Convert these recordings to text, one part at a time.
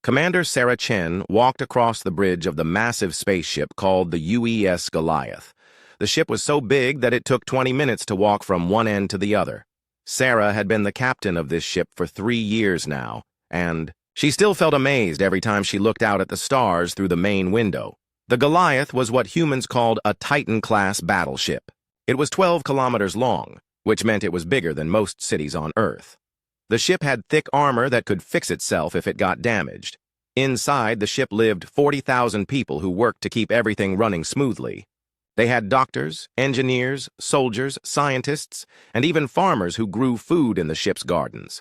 Commander Sarah Chen walked across the bridge of the massive spaceship called the UES Goliath. The ship was so big that it took 20 minutes to walk from one end to the other. Sarah had been the captain of this ship for 3 years now, and she still felt amazed every time she looked out at the stars through the main window. The Goliath was what humans called a Titan-class battleship. It was 12 kilometers long, which meant it was bigger than most cities on Earth. The ship had thick armor that could fix itself if it got damaged. Inside, the ship lived 40,000 people who worked to keep everything running smoothly. They had doctors, engineers, soldiers, scientists, and even farmers who grew food in the ship's gardens.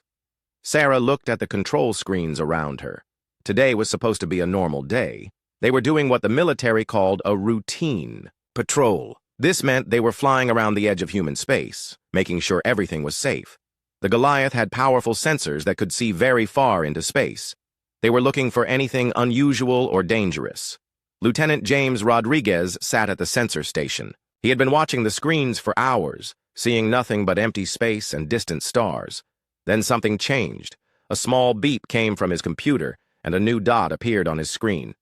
Sarah looked at the control screens around her. Today was supposed to be a normal day. They were doing what the military called a routine patrol. This meant they were flying around the edge of human space, making sure everything was safe. The Goliath had powerful sensors that could see very far into space. They were looking for anything unusual or dangerous. Lieutenant James Rodriguez sat at the sensor station. He had been watching the screens for hours, seeing nothing but empty space and distant stars. Then something changed. A small beep came from his computer, and a new dot appeared on his screen.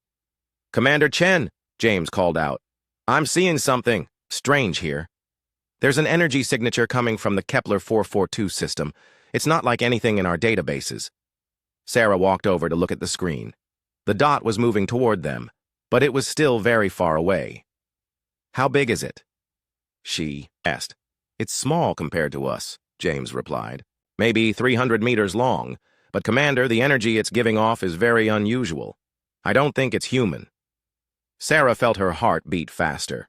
"Commander Chen," James called out. "I'm seeing something strange here. There's an energy signature coming from the Kepler 442 system. It's not like anything in our databases." Sarah walked over to look at the screen. The dot was moving toward them, but it was still very far away. "How big is it?" she asked. "It's small compared to us," James replied. "Maybe 300 meters long, but Commander, the energy it's giving off is very unusual. I don't think it's human." Sarah felt her heart beat faster.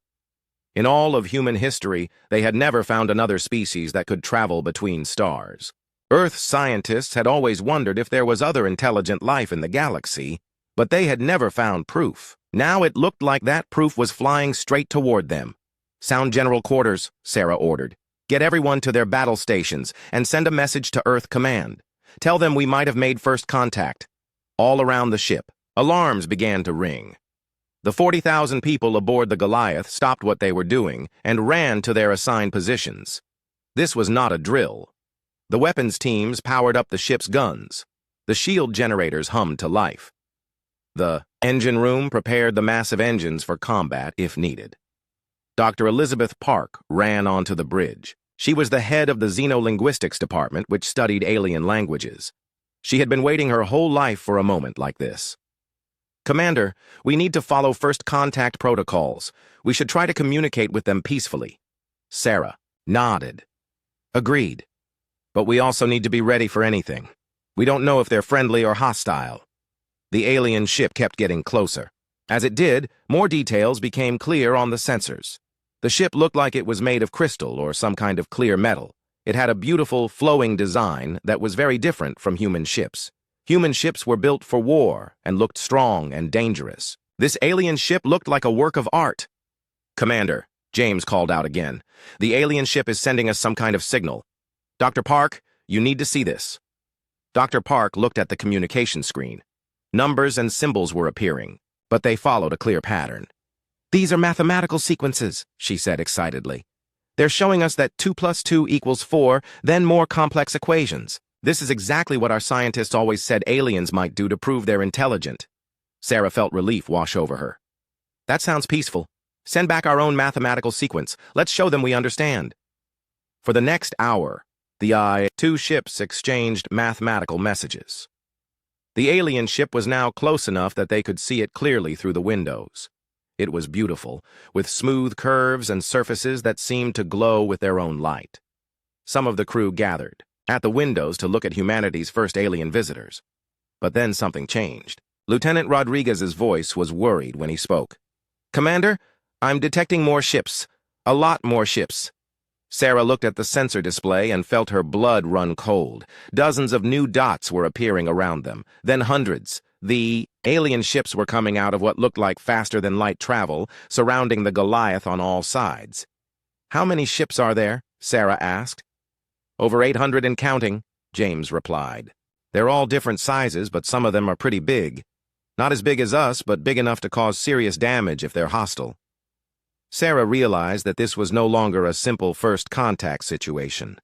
In all of human history, they had never found another species that could travel between stars. Earth scientists had always wondered if there was other intelligent life in the galaxy, but they had never found proof. Now it looked like that proof was flying straight toward them. "Sound General Quarters," Sarah ordered. "Get everyone to their battle stations and send a message to Earth Command. Tell them we might have made first contact." All around the ship, alarms began to ring. The 40,000 people aboard the Goliath stopped what they were doing and ran to their assigned positions. This was not a drill. The weapons teams powered up the ship's guns. The shield generators hummed to life. The engine room prepared the massive engines for combat if needed. Dr. Elizabeth Park ran onto the bridge. She was the head of the Xenolinguistics department, which studied alien languages. She had been waiting her whole life for a moment like this. "Commander, we need to follow first contact protocols. We should try to communicate with them peacefully." Sarah nodded. "Agreed. But we also need to be ready for anything. We don't know if they're friendly or hostile." The alien ship kept getting closer. As it did, more details became clear on the sensors. The ship looked like it was made of crystal or some kind of clear metal. It had a beautiful, flowing design that was very different from human ships. Human ships were built for war and looked strong and dangerous. This alien ship looked like a work of art. "Commander," James called out again, "the alien ship is sending us some kind of signal. Dr. Park, you need to see this." Dr. Park looked at the communication screen. Numbers and symbols were appearing, but they followed a clear pattern. "These are mathematical sequences," she said excitedly. "They're showing us that 2 + 2 = 4, then more complex equations. This is exactly what our scientists always said aliens might do to prove they're intelligent." Sarah felt relief wash over her. "That sounds peaceful. Send back our own mathematical sequence. Let's show them we understand." For the next hour, the two ships exchanged mathematical messages. The alien ship was now close enough that they could see it clearly through the windows. It was beautiful, with smooth curves and surfaces that seemed to glow with their own light. Some of the crew gathered at the windows to look at humanity's first alien visitors. But then something changed. Lieutenant Rodriguez's voice was worried when he spoke. "Commander, I'm detecting more ships. A lot more ships." Sarah looked at the sensor display and felt her blood run cold. Dozens of new dots were appearing around them, then hundreds. The alien ships were coming out of what looked like faster-than-light travel, surrounding the Goliath on all sides. "How many ships are there?" Sarah asked. "Over 800 and counting," James replied. "They're all different sizes, but some of them are pretty big. Not as big as us, but big enough to cause serious damage if they're hostile." Sarah realized that this was no longer a simple first contact situation.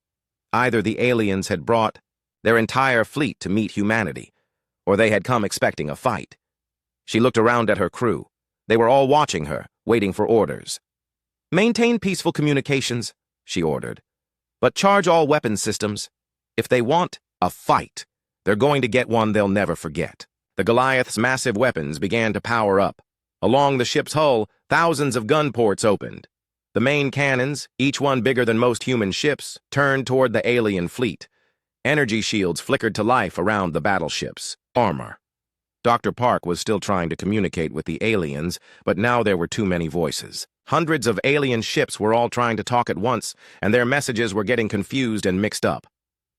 Either the aliens had brought their entire fleet to meet humanity, or they had come expecting a fight. She looked around at her crew. They were all watching her, waiting for orders. "Maintain peaceful communications," she ordered. "But charge all weapons systems. If they want a fight, they're going to get one they'll never forget." The Goliath's massive weapons began to power up. Along the ship's hull, thousands of gun ports opened. The main cannons, each one bigger than most human ships, turned toward the alien fleet. Energy shields flickered to life around the battleship's armor. Dr. Park was still trying to communicate with the aliens, but now there were too many voices. Hundreds of alien ships were all trying to talk at once, and their messages were getting confused and mixed up.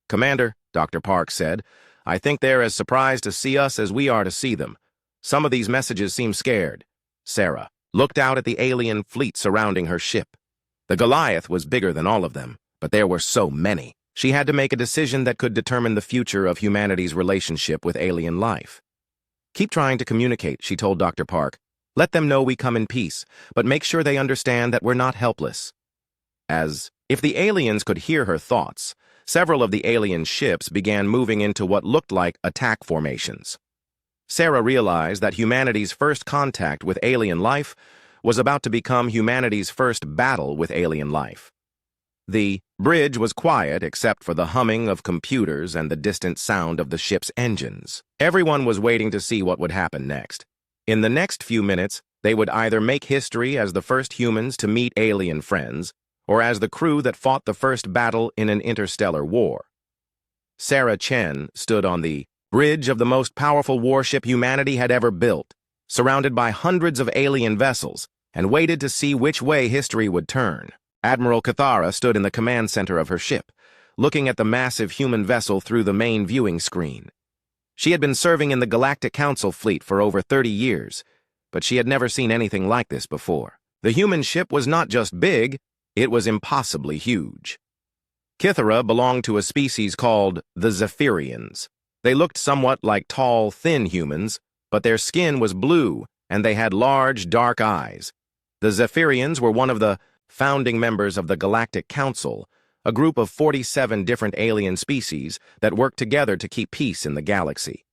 "Commander," Dr. Park said, "I think they're as surprised to see us as we are to see them. Some of these messages seem scared." Sarah looked out at the alien fleet surrounding her ship. The Goliath was bigger than all of them, but there were so many. She had to make a decision that could determine the future of humanity's relationship with alien life. "Keep trying to communicate," she told Dr. Park. "Let them know we come in peace, but make sure they understand that we're not helpless." As if the aliens could hear her thoughts, several of the alien ships began moving into what looked like attack formations. Sarah realized that humanity's first contact with alien life was about to become humanity's first battle with alien life. The bridge was quiet except for the humming of computers and the distant sound of the ship's engines. Everyone was waiting to see what would happen next. In the next few minutes, they would either make history as the first humans to meet alien friends, or as the crew that fought the first battle in an interstellar war. Sarah Chen stood on the bridge of the most powerful warship humanity had ever built, surrounded by hundreds of alien vessels, and waited to see which way history would turn. Admiral Cathara stood in the command center of her ship, looking at the massive human vessel through the main viewing screen. She had been serving in the Galactic Council fleet for over 30 years, but she had never seen anything like this before. The human ship was not just big, it was impossibly huge. Kithara belonged to a species called the Zephyrians. They looked somewhat like tall, thin humans, but their skin was blue, and they had large, dark eyes. The Zephyrians were one of the founding members of the Galactic Council, a group of 47 different alien species that worked together to keep peace in the galaxy.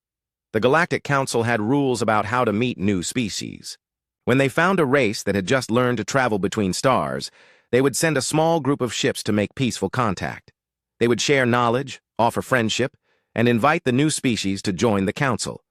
The Galactic Council had rules about how to meet new species. When they found a race that had just learned to travel between stars, they would send a small group of ships to make peaceful contact. They would share knowledge, offer friendship, and invite the new species to join the Council.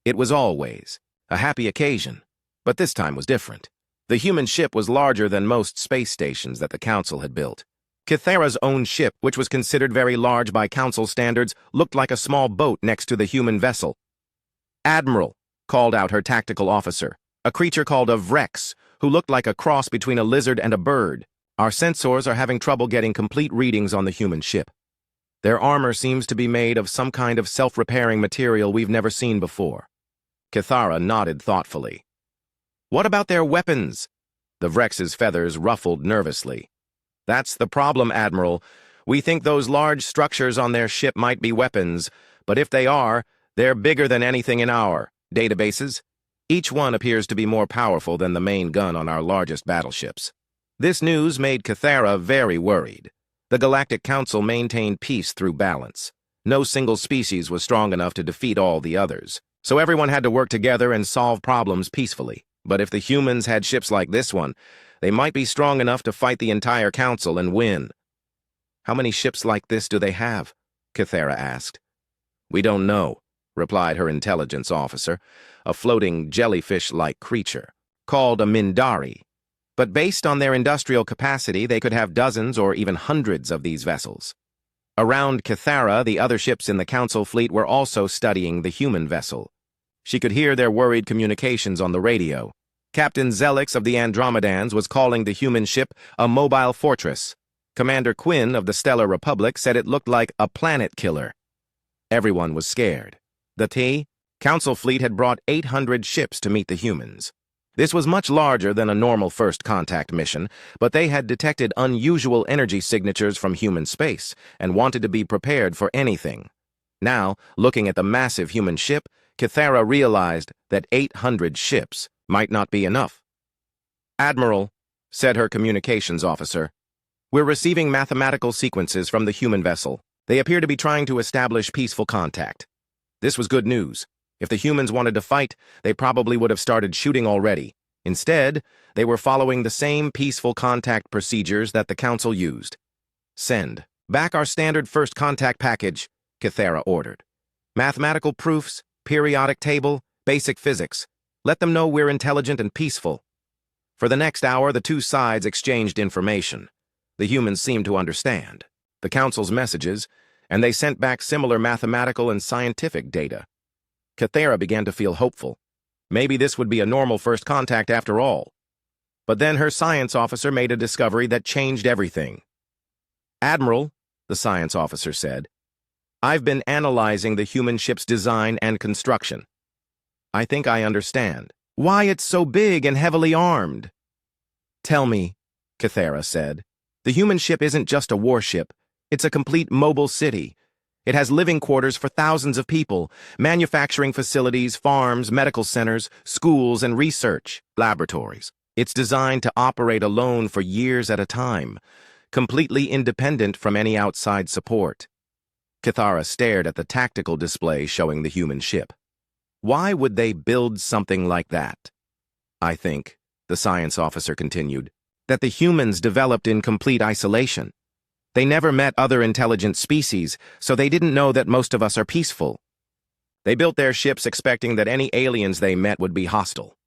It was always a happy occasion, but this time was different. The human ship was larger than most space stations that the Council had built. Kithara's own ship, which was considered very large by Council standards, looked like a small boat next to the human vessel. "Admiral," called out her tactical officer, a creature called a Vrex, who looked like a cross between a lizard and a bird. "Our sensors are having trouble getting complete readings on the human ship. Their armor seems to be made of some kind of self-repairing material we've never seen before." Kithara nodded thoughtfully. "What about their weapons?" The Vrex's feathers ruffled nervously. "That's the problem, Admiral. We think those large structures on their ship might be weapons, but if they are, they're bigger than anything in our databases. Each one appears to be more powerful than the main gun on our largest battleships." This news made Kithara very worried. The Galactic Council maintained peace through balance. No single species was strong enough to defeat all the others, so everyone had to work together and solve problems peacefully. But if the humans had ships like this one, they might be strong enough to fight the entire Council and win. "How many ships like this do they have?" Kithara asked. "We don't know," replied her intelligence officer, a floating jellyfish-like creature, called a Mindari. But based on their industrial capacity, they could have dozens or even hundreds of these vessels. Around Kithara, the other ships in the Council fleet were also studying the human vessel. She could hear their worried communications on the radio. Captain Zelix of the Andromedans was calling the human ship a mobile fortress. Commander Quinn of the Stellar Republic said it looked like a planet killer. Everyone was scared. The Council fleet had brought 800 ships to meet the humans. This was much larger than a normal first contact mission, but they had detected unusual energy signatures from human space and wanted to be prepared for anything. Now, looking at the massive human ship, Kithara realized that 800 ships might not be enough. "Admiral," said her communications officer, "we're receiving mathematical sequences from the human vessel. They appear to be trying to establish peaceful contact." This was good news. If the humans wanted to fight, they probably would have started shooting already. Instead, they were following the same peaceful contact procedures that the Council used. Send back our standard first contact package, Kythera ordered. Mathematical proofs, periodic table, basic physics. Let them know we're intelligent and peaceful. For the next hour, the two sides exchanged information. The humans seemed to understand the Council's messages, and they sent back similar mathematical and scientific data. Kythera began to feel hopeful. Maybe this would be a normal first contact after all. But then her science officer made a discovery that changed everything. "Admiral," the science officer said, "I've been analyzing the human ship's design and construction. I think I understand why it's so big and heavily armed." "Tell me," Kythera said. "The human ship isn't just a warship. It's a complete mobile city. It has living quarters for thousands of people, manufacturing facilities, farms, medical centers, schools, and research laboratories. It's designed to operate alone for years at a time, completely independent from any outside support." Kythera stared at the tactical display showing the human ship. Why would they build something like that? "I think," the science officer continued, "that the humans developed in complete isolation. They never met other intelligent species, so they didn't know that most of us are peaceful. They built their ships expecting that any aliens they met would be hostile.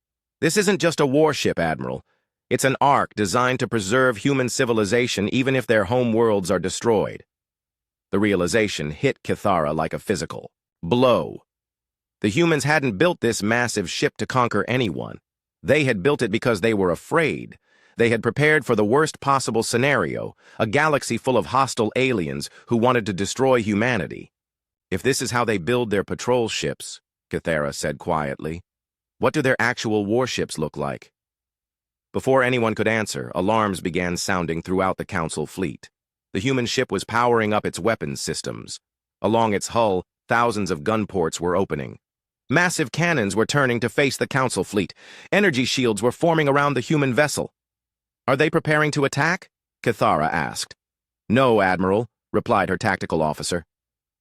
This isn't just a warship, Admiral. It's an ark designed to preserve human civilization even if their home worlds are destroyed." The realization hit Kythera like a physical blow. The humans hadn't built this massive ship to conquer anyone. They had built it because they were afraid. They had prepared for the worst possible scenario, a galaxy full of hostile aliens who wanted to destroy humanity. "If this is how they build their patrol ships," Kythera said quietly, "what do their actual warships look like?" Before anyone could answer, alarms began sounding throughout the Council fleet. The human ship was powering up its weapons systems. Along its hull, thousands of gun ports were opening. Massive cannons were turning to face the Council fleet. Energy shields were forming around the human vessel. "Are they preparing to attack?" Kythera asked. "No, Admiral," replied her tactical officer.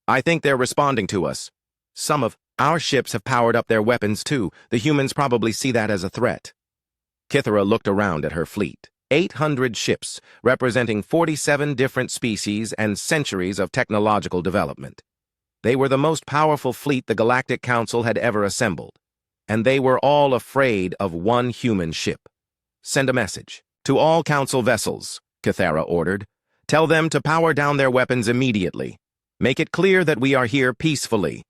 "I think they're responding to us. Some of our ships have powered up their weapons too. The humans probably see that as a threat." Kythera looked around at her fleet. 800 ships, representing 47 different species and centuries of technological development. They were the most powerful fleet the Galactic Council had ever assembled, and they were all afraid of one human ship. "Send a message to all Council vessels," Kythera ordered. "Tell them to power down their weapons immediately. Make it clear that we are here peacefully."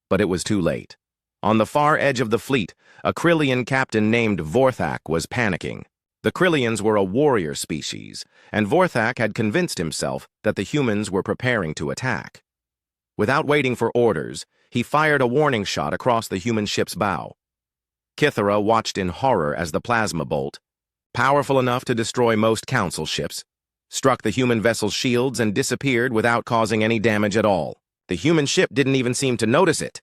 But it was too late. On the far edge of the fleet, a Krillian captain named Vorthak was panicking. The Krillians were a warrior species, and Vorthak had convinced himself that the humans were preparing to attack. Without waiting for orders, he fired a warning shot across the human ship's bow. Kythera watched in horror as the plasma bolt, powerful enough to destroy most Council ships, struck the human vessel's shields and disappeared without causing any damage at all. The human ship didn't even seem to notice it.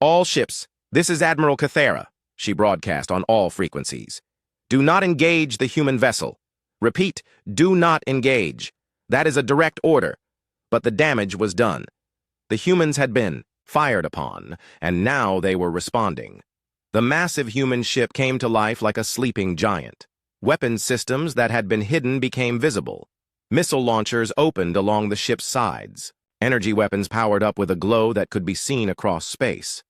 "All ships, this is Admiral Kythera," she broadcast on all frequencies. "Do not engage the human vessel. Repeat, do not engage. That is a direct order." But the damage was done. The humans had been fired upon, and now they were responding. The massive human ship came to life like a sleeping giant. Weapons systems that had been hidden became visible. Missile launchers opened along the ship's sides. Energy weapons powered up with a glow that could be seen across space.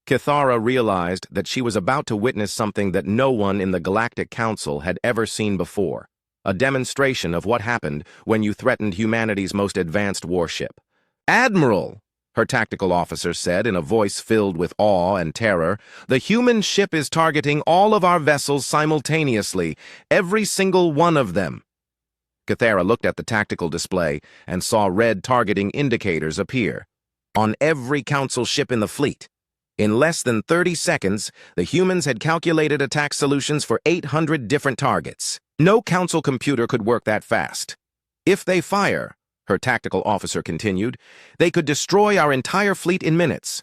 Kythera realized that she was about to witness something that no one in the Galactic Council had ever seen before, a demonstration of what happened when you threatened humanity's most advanced warship. "Admiral," her tactical officer said in a voice filled with awe and terror, "the human ship is targeting all of our vessels simultaneously, every single one of them." Kythera looked at the tactical display and saw red targeting indicators appear on every Council ship in the fleet. In less than 30 seconds, the humans had calculated attack solutions for 800 different targets. No Council computer could work that fast. "If they fire," her tactical officer continued, "they could destroy our entire fleet in minutes."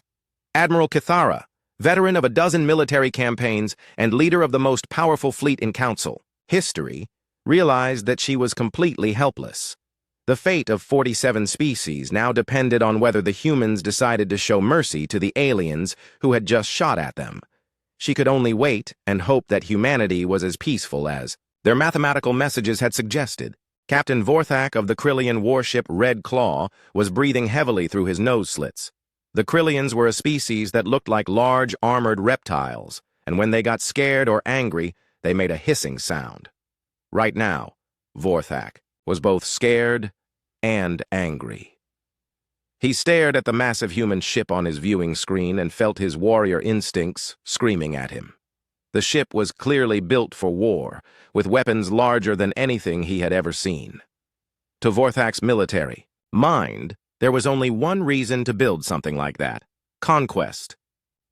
Admiral Kythera, veteran of a dozen military campaigns and leader of the most powerful fleet in Council history, realized that she was completely helpless. The fate of 47 species now depended on whether the humans decided to show mercy to the aliens who had just shot at them. She could only wait and hope that humanity was as peaceful as their mathematical messages had suggested. Captain Vorthak of the Krillian warship Red Claw was breathing heavily through his nose slits. The Krillians were a species that looked like large armored reptiles, and when they got scared or angry, they made a hissing sound. Right now, Vorthak was both scared and angry. He stared at the massive human ship on his viewing screen and felt his warrior instincts screaming at him. The ship was clearly built for war, with weapons larger than anything he had ever seen. To Vorthak's military mind, there was only one reason to build something like that: conquest.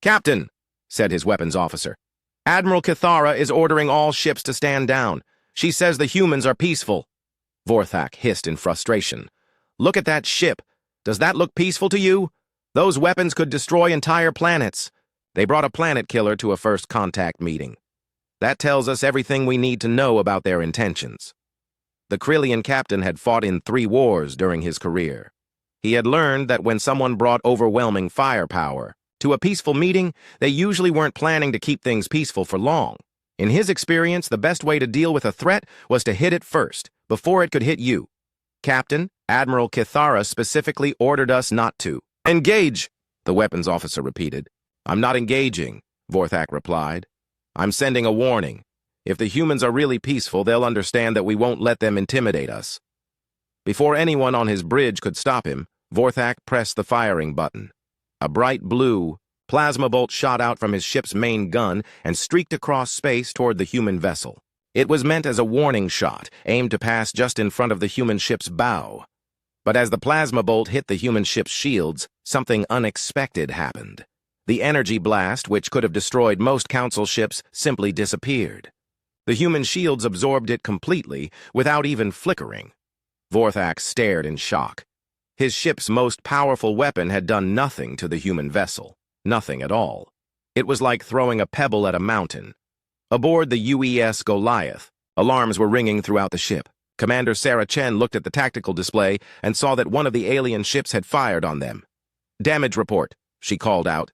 "Captain," said his weapons officer, "Admiral Kithara is ordering all ships to stand down. She says the humans are peaceful." Vorthak hissed in frustration. "Look at that ship. Does that look peaceful to you? Those weapons could destroy entire planets. They brought a planet killer to a first contact meeting. That tells us everything we need to know about their intentions." The Krillian captain had fought in 3 wars during his career. He had learned that when someone brought overwhelming firepower to a peaceful meeting, they usually weren't planning to keep things peaceful for long. In his experience, the best way to deal with a threat was to hit it first, before it could hit you. "Captain, Admiral Kithara specifically ordered us not to." "Engage," the weapons officer repeated. "I'm not engaging," Vorthak replied. "I'm sending a warning. If the humans are really peaceful, they'll understand that we won't let them intimidate us." Before anyone on his bridge could stop him, Vorthak pressed the firing button. A bright blue plasma bolt shot out from his ship's main gun and streaked across space toward the human vessel. It was meant as a warning shot, aimed to pass just in front of the human ship's bow. But as the plasma bolt hit the human ship's shields, something unexpected happened. The energy blast, which could have destroyed most Council ships, simply disappeared. The human shields absorbed it completely, without even flickering. Vorthak stared in shock. His ship's most powerful weapon had done nothing to the human vessel. Nothing at all. It was like throwing a pebble at a mountain. Aboard the UES Goliath, alarms were ringing throughout the ship. Commander Sarah Chen looked at the tactical display and saw that one of the alien ships had fired on them. "Damage report," she called out.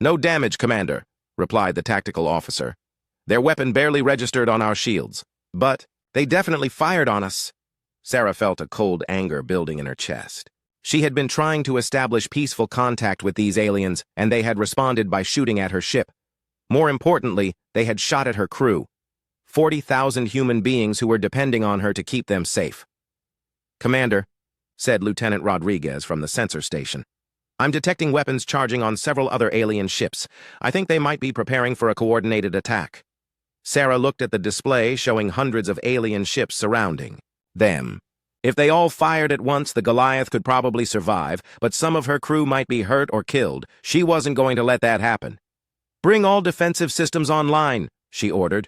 "No damage, Commander," replied the tactical officer. "Their weapon barely registered on our shields. But they definitely fired on us." Sarah felt a cold anger building in her chest. She had been trying to establish peaceful contact with these aliens, and they had responded by shooting at her ship. More importantly, they had shot at her crew. 40,000 human beings who were depending on her to keep them safe. "Commander," said Lieutenant Rodriguez from the sensor station, "I'm detecting weapons charging on several other alien ships. I think they might be preparing for a coordinated attack." Sarah looked at the display showing hundreds of alien ships surrounding them. If they all fired at once, the Goliath could probably survive, but some of her crew might be hurt or killed. She wasn't going to let that happen. "Bring all defensive systems online," she ordered.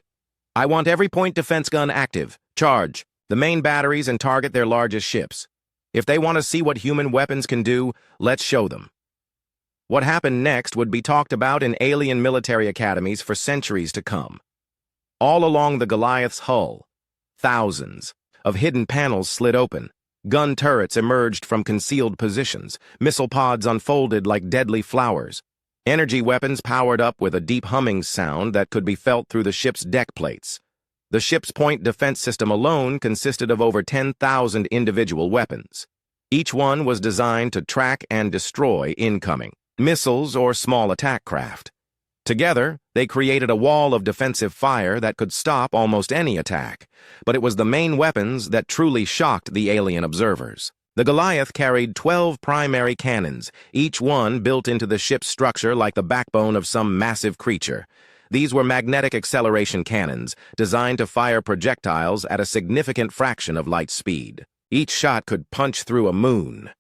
"I want every point defense gun active. Charge the main batteries and target their largest ships. If they want to see what human weapons can do, let's show them." What happened next would be talked about in alien military academies for centuries to come. All along the Goliath's hull, thousands of hidden panels slid open. Gun turrets emerged from concealed positions. Missile pods unfolded like deadly flowers. Energy weapons powered up with a deep humming sound that could be felt through the ship's deck plates. The ship's point defense system alone consisted of over 10,000 individual weapons. Each one was designed to track and destroy incoming missiles or small attack craft. Together, they created a wall of defensive fire that could stop almost any attack, but it was the main weapons that truly shocked the alien observers. The Goliath carried 12 primary cannons, each one built into the ship's structure like the backbone of some massive creature. These were magnetic acceleration cannons, designed to fire projectiles at a significant fraction of light speed. Each shot could punch through a moon.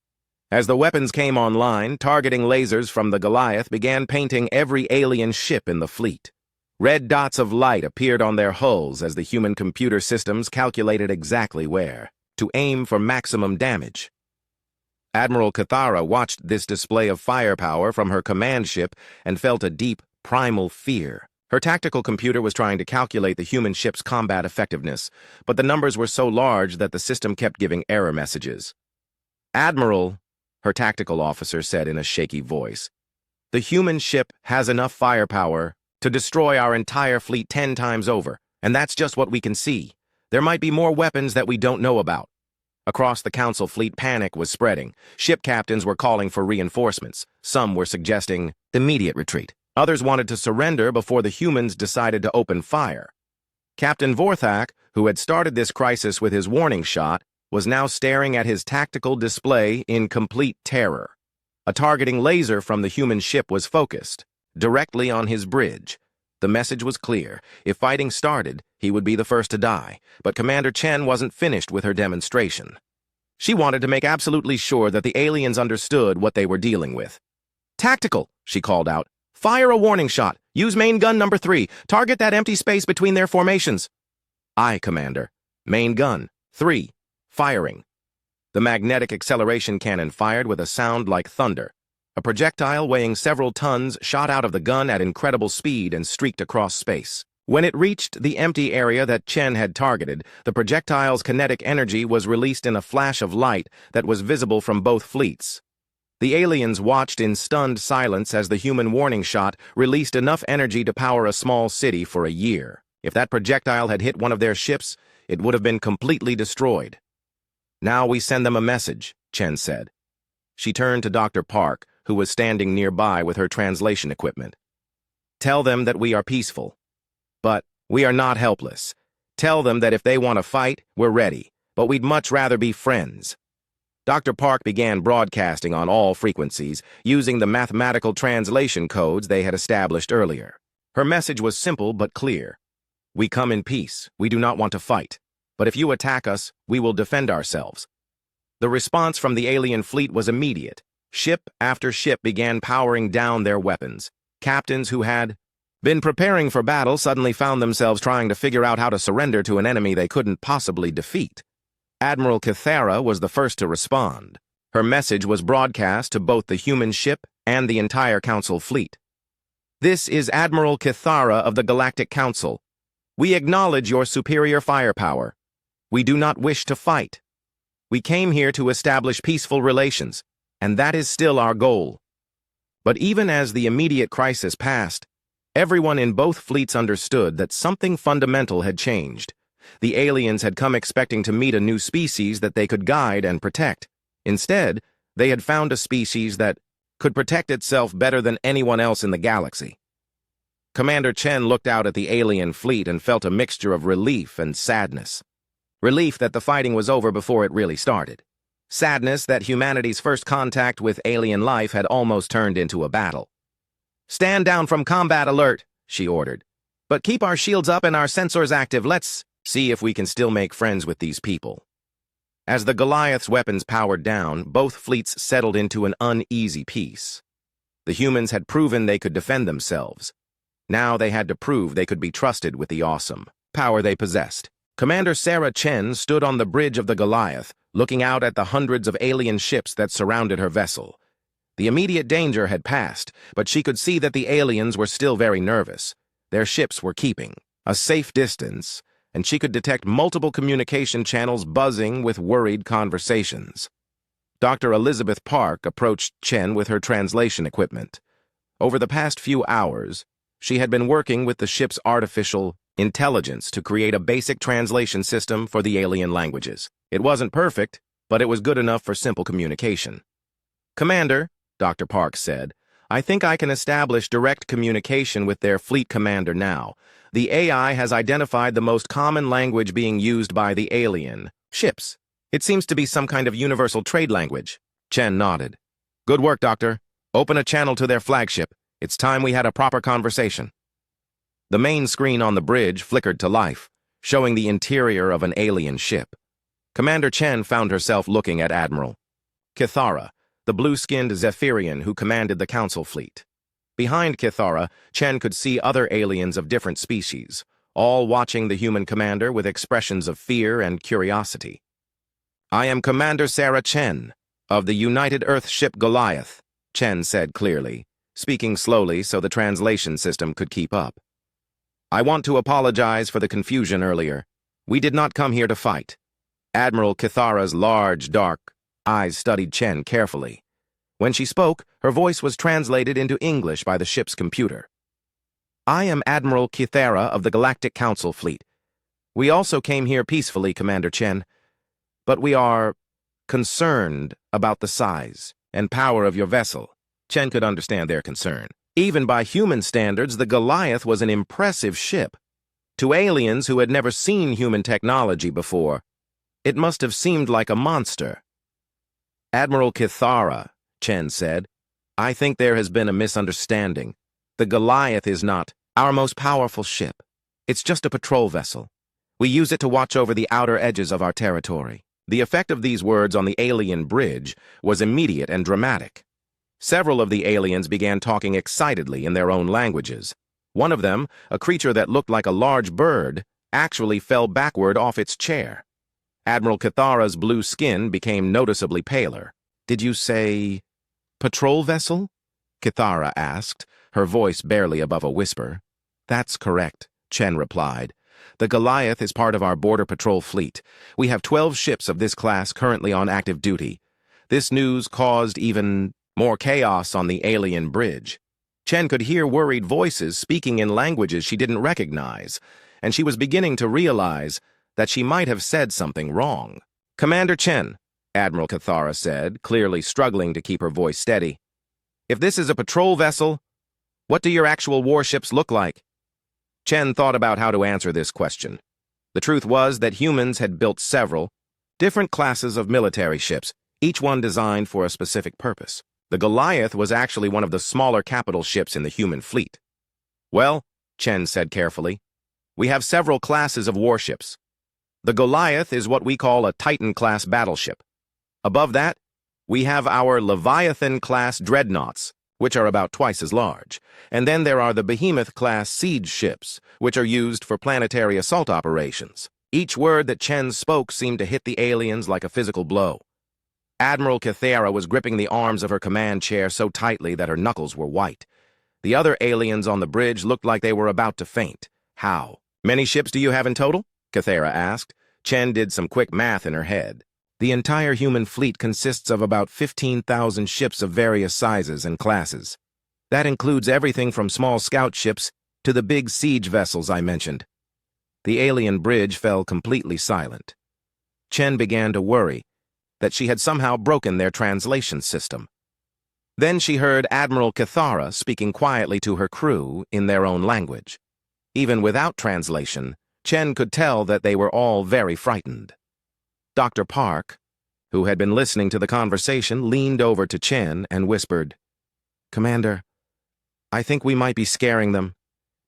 As the weapons came online, targeting lasers from the Goliath began painting every alien ship in the fleet. Red dots of light appeared on their hulls as the human computer systems calculated exactly where to aim for maximum damage. Admiral Kithara watched this display of firepower from her command ship and felt a deep, primal fear. Her tactical computer was trying to calculate the human ship's combat effectiveness, but the numbers were so large that the system kept giving error messages. "Admiral," her tactical officer said in a shaky voice, "the human ship has enough firepower to destroy our entire fleet 10 times over, and that's just what we can see. There might be more weapons that we don't know about." Across the Council fleet, panic was spreading. Ship captains were calling for reinforcements. Some were suggesting immediate retreat. Others wanted to surrender before the humans decided to open fire. Captain Vorthak, who had started this crisis with his warning shot, was now staring at his tactical display in complete terror. A targeting laser from the human ship was focused, directly on his bridge. The message was clear. If fighting started, he would be the first to die. But Commander Chen wasn't finished with her demonstration. She wanted to make absolutely sure that the aliens understood what they were dealing with. "Tactical," she called out. "Fire a warning shot. Use main gun number 3. Target that empty space between their formations." "Aye, Commander. Main gun. 3. Firing." The magnetic acceleration cannon fired with a sound like thunder. A projectile weighing several tons shot out of the gun at incredible speed and streaked across space. When it reached the empty area that Chen had targeted, the projectile's kinetic energy was released in a flash of light that was visible from both fleets. The aliens watched in stunned silence as the human warning shot released enough energy to power a small city for a year. If that projectile had hit one of their ships, it would have been completely destroyed. "Now we send them a message," Chen said. She turned to Dr. Park, who was standing nearby with her translation equipment. "Tell them that we are peaceful. But we are not helpless. Tell them that if they want to fight, we're ready, but we'd much rather be friends." Dr. Park began broadcasting on all frequencies, using the mathematical translation codes they had established earlier. Her message was simple but clear. "We come in peace. We do not want to fight. But if you attack us, we will defend ourselves." The response from the alien fleet was immediate. Ship after ship began powering down their weapons. Captains who had been preparing for battle suddenly found themselves trying to figure out how to surrender to an enemy they couldn't possibly defeat. Admiral Kithara was the first to respond. Her message was broadcast to both the human ship and the entire Council fleet. "This is Admiral Kithara of the Galactic Council. We acknowledge your superior firepower. We do not wish to fight. We came here to establish peaceful relations, and that is still our goal." But even as the immediate crisis passed, everyone in both fleets understood that something fundamental had changed. The aliens had come expecting to meet a new species that they could guide and protect. Instead, they had found a species that could protect itself better than anyone else in the galaxy. Commander Chen looked out at the alien fleet and felt a mixture of relief and sadness. Relief that the fighting was over before it really started. Sadness that humanity's first contact with alien life had almost turned into a battle. "Stand down from combat alert," she ordered. "But keep our shields up and our sensors active. Let's see if we can still make friends with these people." As the Goliath's weapons powered down, both fleets settled into an uneasy peace. The humans had proven they could defend themselves. Now they had to prove they could be trusted with the awesome power they possessed. Commander Sarah Chen stood on the bridge of the Goliath, looking out at the hundreds of alien ships that surrounded her vessel. The immediate danger had passed, but she could see that the aliens were still very nervous. Their ships were keeping a safe distance, and she could detect multiple communication channels buzzing with worried conversations. Dr. Elizabeth Park approached Chen with her translation equipment. Over the past few hours, she had been working with the ship's artificial intelligence to create a basic translation system for the alien languages. It wasn't perfect, but it was good enough for simple communication. "Commander," Dr. Park said, "I think I can establish direct communication with their fleet commander now. The AI has identified the most common language being used by the alien ships. It seems to be some kind of universal trade language." Chen nodded. "Good work, Doctor. Open a channel to their flagship. It's time we had a proper conversation." The main screen on the bridge flickered to life, showing the interior of an alien ship. Commander Chen found herself looking at Admiral Kithara, the blue-skinned Zephyrian who commanded the Council fleet. Behind Kithara, Chen could see other aliens of different species, all watching the human commander with expressions of fear and curiosity. "I am Commander Sarah Chen, of the United Earth ship Goliath," Chen said clearly, speaking slowly so the translation system could keep up. I want to apologize for the confusion earlier. We did not come here to fight. Admiral Kithara's large, dark eyes studied Chen carefully. When she spoke, her voice was translated into English by the ship's computer. I am Admiral Kithara of the Galactic Council Fleet. We also came here peacefully, Commander Chen. But we are concerned about the size and power of your vessel. Chen could understand their concern. Even by human standards, the Goliath was an impressive ship. To aliens who had never seen human technology before, it must have seemed like a monster. Admiral Kithara, Chen said, I think there has been a misunderstanding. The Goliath is not our most powerful ship. It's just a patrol vessel. We use it to watch over the outer edges of our territory. The effect of these words on the alien bridge was immediate and dramatic. Several of the aliens began talking excitedly in their own languages. One of them, a creature that looked like a large bird, actually fell backward off its chair. Admiral Kithara's blue skin became noticeably paler. Did you say patrol vessel? Kithara asked, her voice barely above a whisper. That's correct, Chen replied. The Goliath is part of our border patrol fleet. We have 12 ships of this class currently on active duty. This news caused even more chaos on the alien bridge. Chen could hear worried voices speaking in languages she didn't recognize, and she was beginning to realize that she might have said something wrong. Commander Chen, Admiral Kithara said, clearly struggling to keep her voice steady. If this is a patrol vessel, what do your actual warships look like? Chen thought about how to answer this question. The truth was that humans had built several different classes of military ships, each one designed for a specific purpose. The Goliath was actually one of the smaller capital ships in the human fleet. Well, Chen said carefully, we have several classes of warships. The Goliath is what we call a Titan-class battleship. Above that, we have our Leviathan-class dreadnoughts, which are about twice as large. And then there are the Behemoth-class siege ships, which are used for planetary assault operations. Each word that Chen spoke seemed to hit the aliens like a physical blow. Admiral Kithara was gripping the arms of her command chair so tightly that her knuckles were white. The other aliens on the bridge looked like they were about to faint. How many ships do you have in total? Kithara asked. Chen did some quick math in her head. The entire human fleet consists of about 15,000 ships of various sizes and classes. That includes everything from small scout ships to the big siege vessels I mentioned. The alien bridge fell completely silent. Chen began to worry that she had somehow broken their translation system. Then she heard Admiral Kithara speaking quietly to her crew in their own language. Even without translation, Chen could tell that they were all very frightened. Dr. Park, who had been listening to the conversation, leaned over to Chen and whispered, Commander, I think we might be scaring them.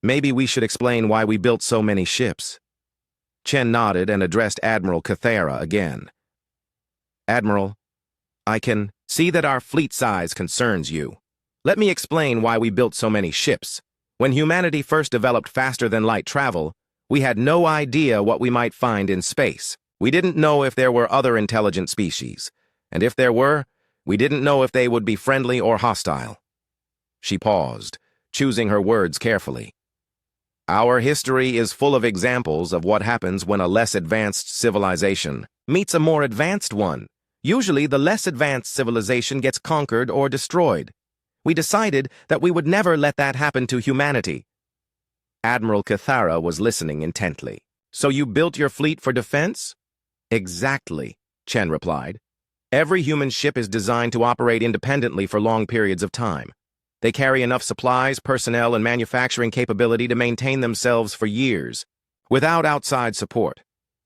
Maybe we should explain why we built so many ships. Chen nodded and addressed Admiral Kithara again. Admiral, I can see that our fleet size concerns you. Let me explain why we built so many ships. When humanity first developed faster-than-light travel, we had no idea what we might find in space. We didn't know if there were other intelligent species, and if there were, we didn't know if they would be friendly or hostile. She paused, choosing her words carefully. Our history is full of examples of what happens when a less advanced civilization meets a more advanced one. Usually, the less advanced civilization gets conquered or destroyed. We decided that we would never let that happen to humanity. Admiral Kithara was listening intently. So you built your fleet for defense? Exactly, Chen replied. Every human ship is designed to operate independently for long periods of time. They carry enough supplies, personnel, and manufacturing capability to maintain themselves for years, without outside support.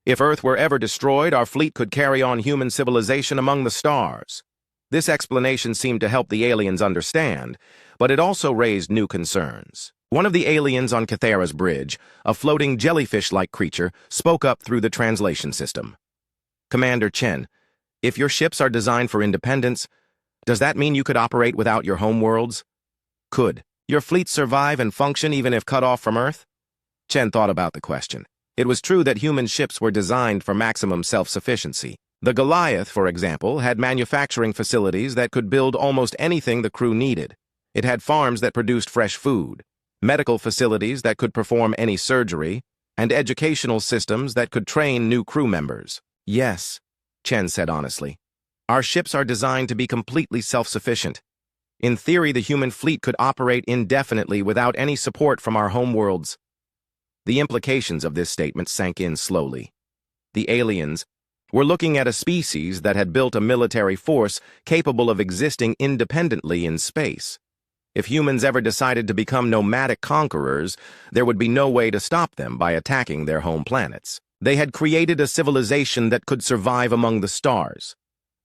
If Earth were ever destroyed, our fleet could carry on human civilization among the stars. This explanation seemed to help the aliens understand, but it also raised new concerns. One of the aliens on Kithara's bridge, a floating jellyfish-like creature, spoke up through the translation system. Commander Chen, if your ships are designed for independence, does that mean you could operate without your homeworlds? Could your fleet survive and function even if cut off from Earth? Chen thought about the question. It was true that human ships were designed for maximum self-sufficiency. The Goliath, for example, had manufacturing facilities that could build almost anything the crew needed. It had farms that produced fresh food, medical facilities that could perform any surgery, and educational systems that could train new crew members. Yes, Chen said honestly. Our ships are designed to be completely self-sufficient. In theory, the human fleet could operate indefinitely without any support from our homeworlds. The implications of this statement sank in slowly. The aliens were looking at a species that had built a military force capable of existing independently in space. If humans ever decided to become nomadic conquerors, there would be no way to stop them by attacking their home planets. They had created a civilization that could survive among the stars.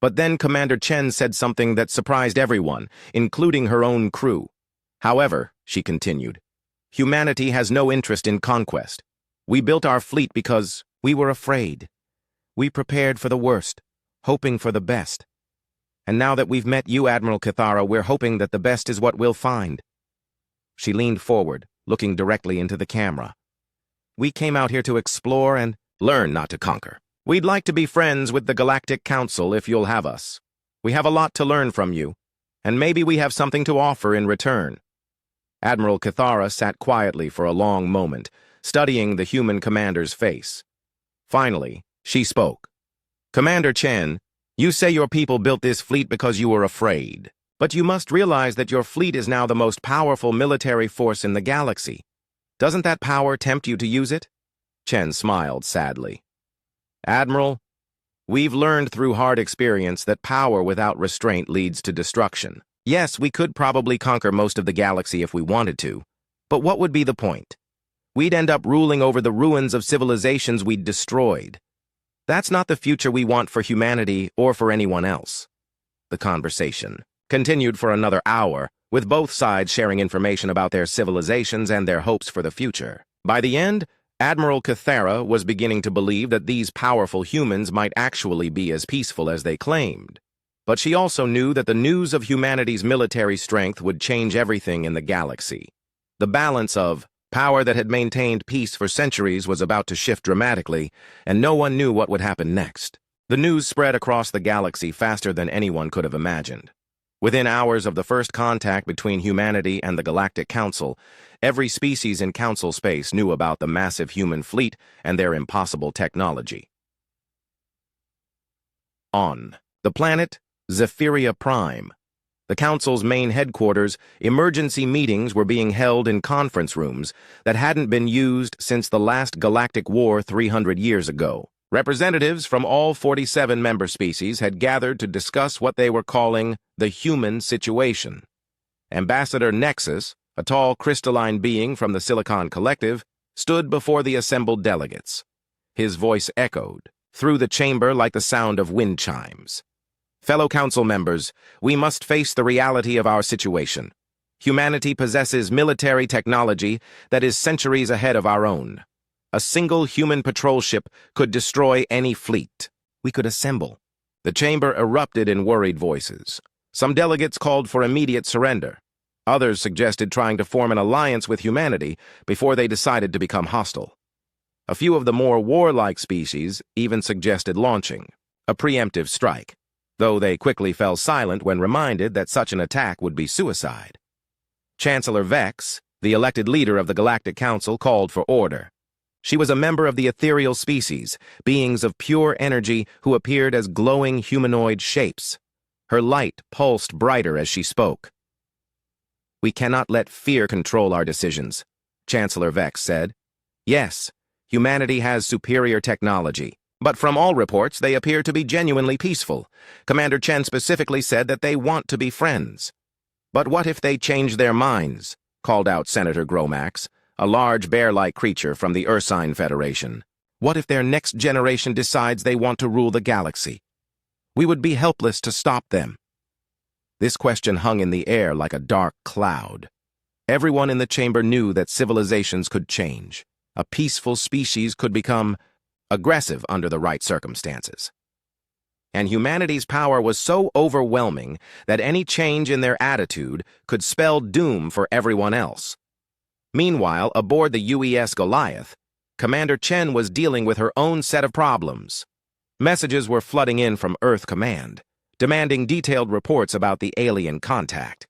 But then Commander Chen said something that surprised everyone, including her own crew. However, she continued, humanity has no interest in conquest. We built our fleet because we were afraid. We prepared for the worst, hoping for the best. And now that we've met you, Admiral Cathara, we're hoping that the best is what we'll find. She leaned forward, looking directly into the camera. We came out here to explore and learn, not to conquer. We'd like to be friends with the Galactic Council if you'll have us. We have a lot to learn from you, and maybe we have something to offer in return. Admiral Cathara sat quietly for a long moment, studying the human commander's face. Finally, she spoke. Commander Chen, you say your people built this fleet because you were afraid. But you must realize that your fleet is now the most powerful military force in the galaxy. Doesn't that power tempt you to use it? Chen smiled sadly. Admiral, we've learned through hard experience that power without restraint leads to destruction. Yes, we could probably conquer most of the galaxy if we wanted to. But what would be the point? We'd end up ruling over the ruins of civilizations we'd destroyed. That's not the future we want for humanity or for anyone else. The conversation continued for another hour, with both sides sharing information about their civilizations and their hopes for the future. By the end, Admiral Cathara was beginning to believe that these powerful humans might actually be as peaceful as they claimed. But she also knew that the news of humanity's military strength would change everything in the galaxy. The balance of power that had maintained peace for centuries was about to shift dramatically, and no one knew what would happen next. The news spread across the galaxy faster than anyone could have imagined. Within hours of the first contact between humanity and the Galactic Council, every species in Council space knew about the massive human fleet and their impossible technology. On the planet Zephyria Prime, the Council's main headquarters, emergency meetings were being held in conference rooms that hadn't been used since the last Galactic War 300 years ago. Representatives from all 47 member species had gathered to discuss what they were calling the human situation. Ambassador Nexus, a tall crystalline being from the Silicon Collective, stood before the assembled delegates. His voice echoed through the chamber like the sound of wind chimes. Fellow council members, we must face the reality of our situation. Humanity possesses military technology that is centuries ahead of our own. A single human patrol ship could destroy any fleet. We could assemble. The chamber erupted in worried voices. Some delegates called for immediate surrender. Others suggested trying to form an alliance with humanity before they decided to become hostile. A few of the more warlike species even suggested launching a preemptive strike, though they quickly fell silent when reminded that such an attack would be suicide. Chancellor Vex, the elected leader of the Galactic Council, called for order. She was a member of the ethereal species, beings of pure energy who appeared as glowing humanoid shapes. Her light pulsed brighter as she spoke. We cannot let fear control our decisions, Chancellor Vex said. Yes, humanity has superior technology, but from all reports they appear to be genuinely peaceful. Commander Chen specifically said that they want to be friends. But what if they change their minds? Called out Senator Gromax, a large bear-like creature from the Ursine Federation. What if their next generation decides they want to rule the galaxy? We would be helpless to stop them. This question hung in the air like a dark cloud. Everyone in the chamber knew that civilizations could change. A peaceful species could become aggressive under the right circumstances. And humanity's power was so overwhelming that any change in their attitude could spell doom for everyone else. Meanwhile, aboard the UES Goliath, Commander Chen was dealing with her own set of problems. Messages were flooding in from Earth Command, demanding detailed reports about the alien contact.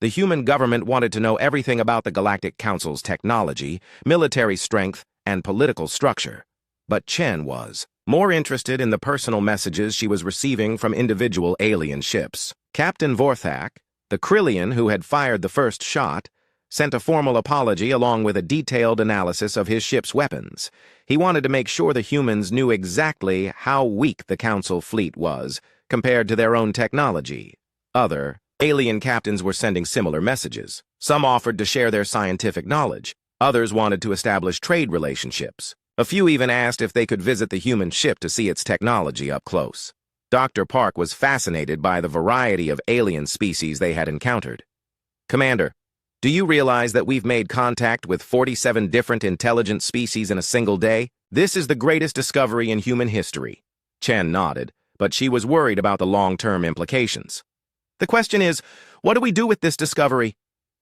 The human government wanted to know everything about the Galactic Council's technology, military strength, and political structure. But Chen was more interested in the personal messages she was receiving from individual alien ships. Captain Vorthak, the Krillian who had fired the first shot, sent a formal apology along with a detailed analysis of his ship's weapons. He wanted to make sure the humans knew exactly how weak the Council fleet was compared to their own technology. Other alien captains were sending similar messages. Some offered to share their scientific knowledge. Others wanted to establish trade relationships. A few even asked if they could visit the human ship to see its technology up close. Dr. Park was fascinated by the variety of alien species they had encountered. "Commander, do you realize that we've made contact with 47 different intelligent species in a single day? This is the greatest discovery in human history." Chen nodded, but she was worried about the long-term implications. "The question is, what do we do with this discovery?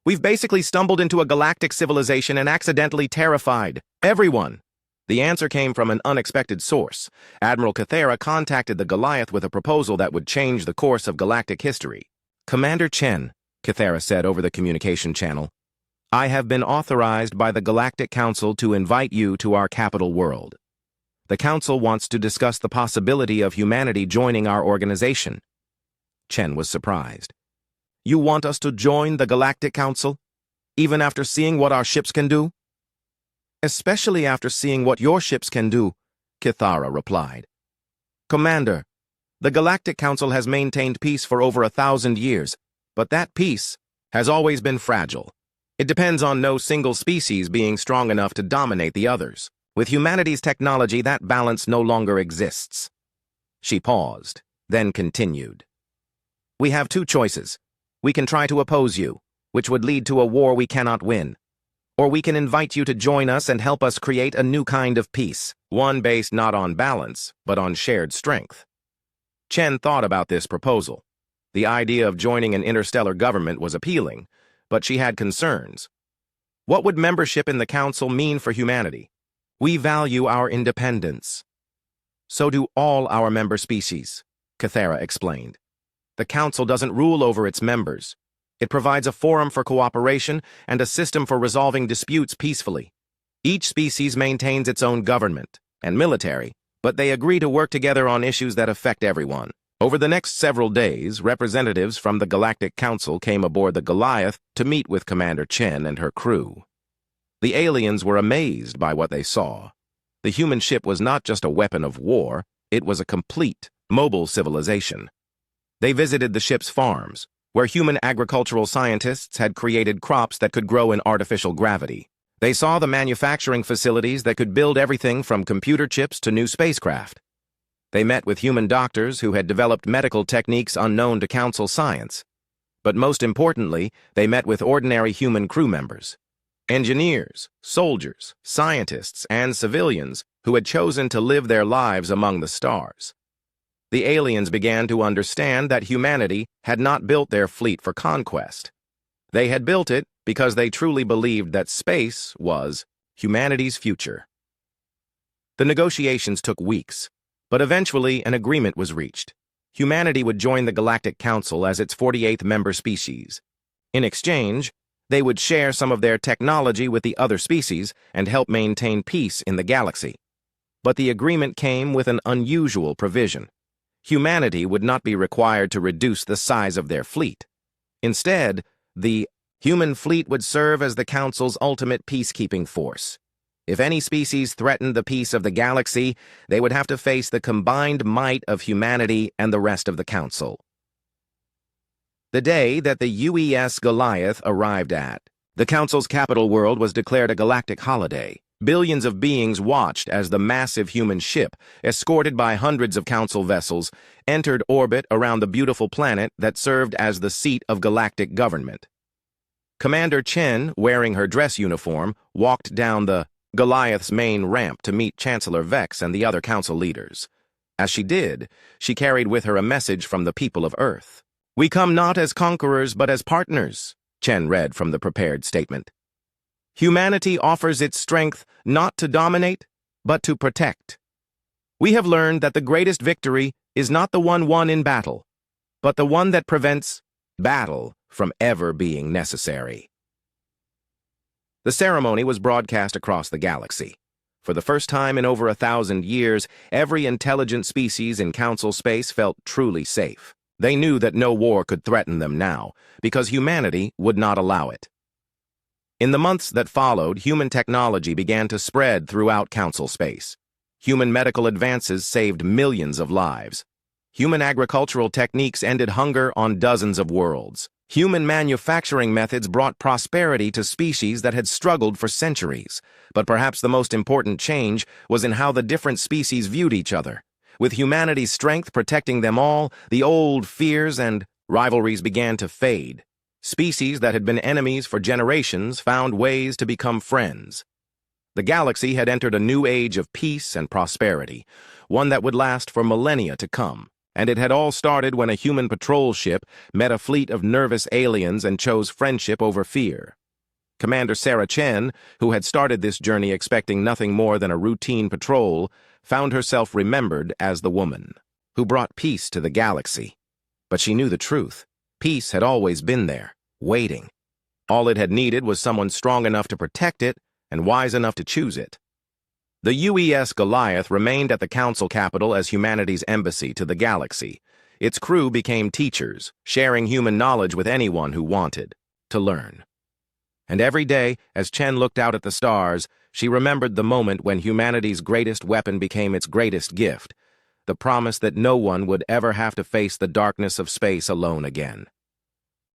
We've basically stumbled into a galactic civilization and accidentally terrified everyone." The answer came from an unexpected source. Admiral Cathera contacted the Goliath with a proposal that would change the course of galactic history. "Commander Chen," Cathera said over the communication channel, "I have been authorized by the Galactic Council to invite you to our capital world. The Council wants to discuss the possibility of humanity joining our organization." Chen was surprised. "You want us to join the Galactic Council, even after seeing what our ships can do?" "Especially after seeing what your ships can do," Cathera replied. "Commander, the Galactic Council has maintained peace for over 1,000 years, but that peace has always been fragile. It depends on no single species being strong enough to dominate the others. With humanity's technology, that balance no longer exists." She paused, then continued. "We have two choices. We can try to oppose you, which would lead to a war we cannot win. Or we can invite you to join us and help us create a new kind of peace, one based not on balance, but on shared strength." Chen thought about this proposal. The idea of joining an interstellar government was appealing, but she had concerns. What would membership in the Council mean for humanity? "We value our independence. So do all our member species," Cathera explained. "The Council doesn't rule over its members. It provides a forum for cooperation and a system for resolving disputes peacefully. Each species maintains its own government and military, but they agree to work together on issues that affect everyone." Over the next several days, representatives from the Galactic Council came aboard the Goliath to meet with Commander Chen and her crew. The aliens were amazed by what they saw. The human ship was not just a weapon of war, it was a complete, mobile civilization. They visited the ship's farms, where human agricultural scientists had created crops that could grow in artificial gravity. They saw the manufacturing facilities that could build everything from computer chips to new spacecraft. They met with human doctors who had developed medical techniques unknown to Council science. But most importantly, they met with ordinary human crew members. Engineers, soldiers, scientists, and civilians who had chosen to live their lives among the stars. The aliens began to understand that humanity had not built their fleet for conquest. They had built it because they truly believed that space was humanity's future. The negotiations took weeks, but eventually an agreement was reached. Humanity would join the Galactic Council as its 48th member species. In exchange, they would share some of their technology with the other species and help maintain peace in the galaxy. But the agreement came with an unusual provision. Humanity would not be required to reduce the size of their fleet. Instead, the human fleet would serve as the Council's ultimate peacekeeping force. If any species threatened the peace of the galaxy, they would have to face the combined might of humanity and the rest of the Council. The day that the UES Goliath arrived at, the Council's capital world was declared a galactic holiday. Billions of beings watched as the massive human ship, escorted by hundreds of Council vessels, entered orbit around the beautiful planet that served as the seat of galactic government. Commander Chen, wearing her dress uniform, walked down the Goliath's main ramp to meet Chancellor Vex and the other Council leaders. As she did, she carried with her a message from the people of Earth. "We come not as conquerors but as partners," Chen read from the prepared statement. "Humanity offers its strength not to dominate, but to protect. We have learned that the greatest victory is not the one won in battle, but the one that prevents battle from ever being necessary. The ceremony was broadcast across the galaxy. For the first time in over 1,000 years, every intelligent species in Council space felt truly safe. They knew that no war could threaten them now, because humanity would not allow it. In the months that followed, human technology began to spread throughout Council space. Human medical advances saved millions of lives. Human agricultural techniques ended hunger on dozens of worlds. Human manufacturing methods brought prosperity to species that had struggled for centuries. But perhaps the most important change was in how the different species viewed each other. With humanity's strength protecting them all, the old fears and rivalries began to fade. Species that had been enemies for generations found ways to become friends. The galaxy had entered a new age of peace and prosperity, one that would last for millennia to come. And it had all started when a human patrol ship met a fleet of nervous aliens and chose friendship over fear. Commander Sarah Chen, who had started this journey expecting nothing more than a routine patrol, found herself remembered as the woman who brought peace to the galaxy. But she knew the truth. Peace had always been there, waiting. All it had needed was someone strong enough to protect it and wise enough to choose it. The UES Goliath remained at the Council capital as humanity's embassy to the galaxy. Its crew became teachers, sharing human knowledge with anyone who wanted to learn. And every day, as Chen looked out at the stars, she remembered the moment when humanity's greatest weapon became its greatest gift, the promise that no one would ever have to face the darkness of space alone again.